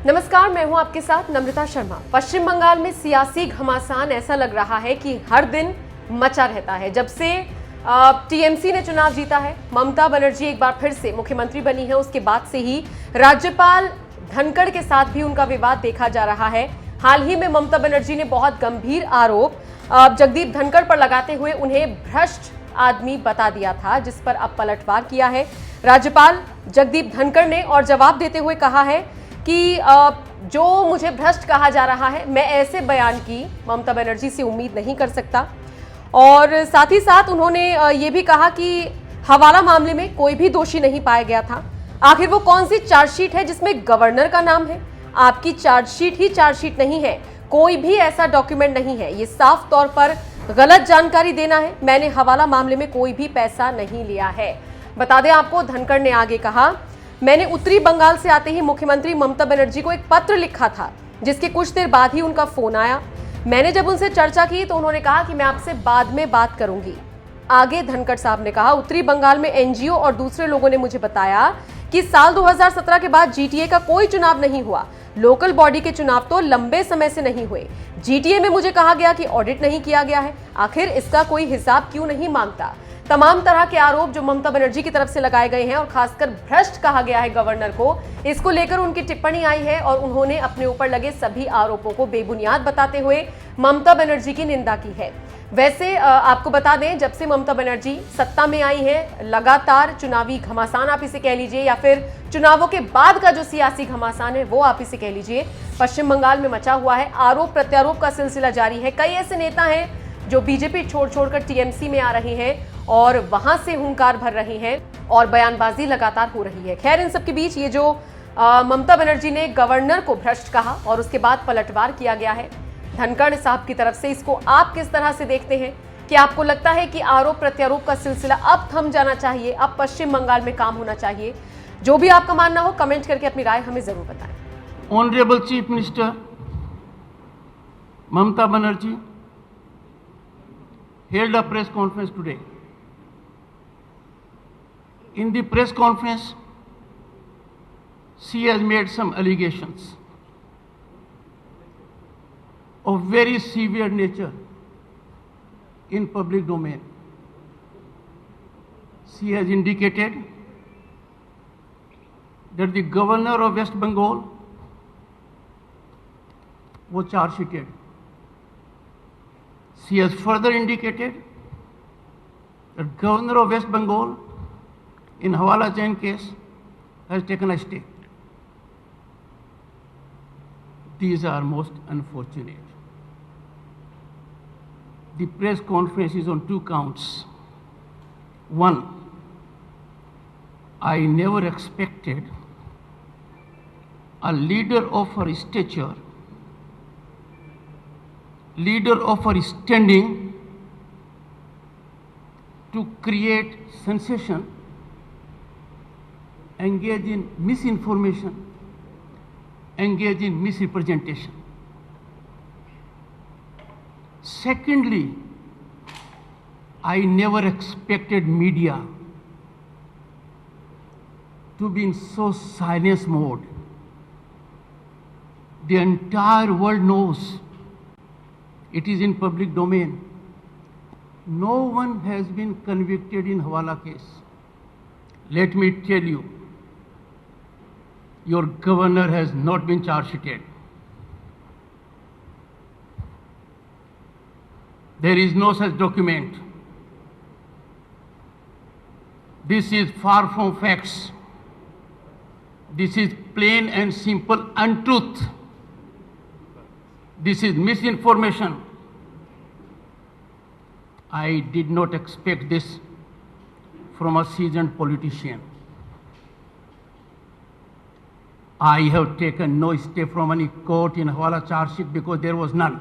नमस्कार, मैं हूं आपके साथ नम्रता शर्मा। पश्चिम बंगाल में सियासी घमासान ऐसा लग रहा है कि हर दिन मचा रहता है। जब से टीएमसी ने चुनाव जीता है, ममता बनर्जी एक बार फिर से मुख्यमंत्री बनी है, उसके बाद से ही राज्यपाल धनखड़ के साथ भी उनका विवाद देखा जा रहा है। हाल ही में ममता बनर्जी ने बहुत गंभीर आरोप जगदीप धनखड़ पर लगाते हुए उन्हें भ्रष्ट आदमी बता दिया था, जिस पर अब पलटवार किया है राज्यपाल जगदीप धनखड़ ने और जवाब देते हुए कहा है कि जो मुझे भ्रष्ट कहा जा रहा है, मैं ऐसे बयान की ममता बनर्जी से उम्मीद नहीं कर सकता। और साथ ही साथ उन्होंने ये भी कहा कि हवाला मामले में कोई भी दोषी नहीं पाया गया था। आखिर वो कौन सी चार्जशीट है जिसमें गवर्नर का नाम है? आपकी चार्जशीट ही चार्जशीट नहीं है, कोई भी ऐसा डॉक्यूमेंट नहीं है। ये साफ तौर पर गलत जानकारी देना है। मैंने हवाला मामले में कोई भी पैसा नहीं लिया है। बता दें आपको, धनखड़ ने आगे कहा, मैंने उत्तरी बंगाल से आते ही मुख्यमंत्री ममता बनर्जी को एक पत्र लिखा था, जिसके कुछ देर बाद ही उनका फोन आया। मैंने जब उनसे चर्चा की तो उन्होंने कहा कि मैं आपसे बाद में बात करूंगी। आगे धनखड़ साहब ने कहा, उत्तरी बंगाल में एनजीओ और दूसरे लोगों ने मुझे बताया कि साल 2017 के बाद जीटीए का कोई चुनाव नहीं हुआ। लोकल बॉडी के चुनाव तो लंबे समय से नहीं हुए। जीटीए में मुझे कहा गया कि ऑडिट नहीं किया गया है। आखिर इसका कोई हिसाब क्यों नहीं मांगता? तमाम तरह के आरोप जो ममता बनर्जी की तरफ से लगाए गए हैं और खासकर भ्रष्ट कहा गया है गवर्नर को, इसको लेकर उनकी टिप्पणी आई है और उन्होंने अपने ऊपर लगे सभी आरोपों को बेबुनियाद बताते हुए ममता बनर्जी की निंदा की है। वैसे आपको बता दें, जब से ममता बनर्जी सत्ता में आई है, लगातार चुनावी घमासान आप इसे कह लीजिए या फिर चुनावों के बाद का जो सियासी घमासान है वो आप इसे कह लीजिए, पश्चिम बंगाल में मचा हुआ है। आरोप प्रत्यारोप का सिलसिला जारी है। कई ऐसे नेता हैं जो बीजेपी छोड़कर टीएमसी में आ रहे हैं और वहां से हुंकार भर रही हैं और बयानबाजी लगातार हो रही है। खैर, इन सब के बीच ये जो ममता बनर्जी ने गवर्नर को भ्रष्ट कहा और उसके बाद पलटवार किया गया है धनखड़ साहब की तरफ से, इसको आप किस तरह से देखते हैं? कि आपको लगता है कि आरोप प्रत्यारोप का सिलसिला अब थम जाना चाहिए, अब पश्चिम बंगाल में काम होना चाहिए? जो भी आपका मानना हो, कमेंट करके अपनी राय हमें जरूर बताएं। Honourable chief minister Mamata Banerjee held a press conference today. In the press conference, she has made some allegations of very severe nature in public domain. She has indicated that the governor of West Bengal was charge sheeted. She has further indicated that governor of West Bengal in Hawala chain case has taken a step. These are most unfortunate. The press conference is on two counts. One, I never expected a leader of her stature, leader of her standing, to create sensation, engage in misinformation, engage in misrepresentation. Secondly, I never expected media to be in so silence mode. The entire world knows. It is in public domain. No one has been convicted in Hawala case. Let me tell you, your governor has not been charge sheeted. There is no such document. This is far from facts. This is plain and simple untruth. This is misinformation. I did not expect this from a seasoned politician. I have taken no step from any court in Hawala charge sheet because there was none.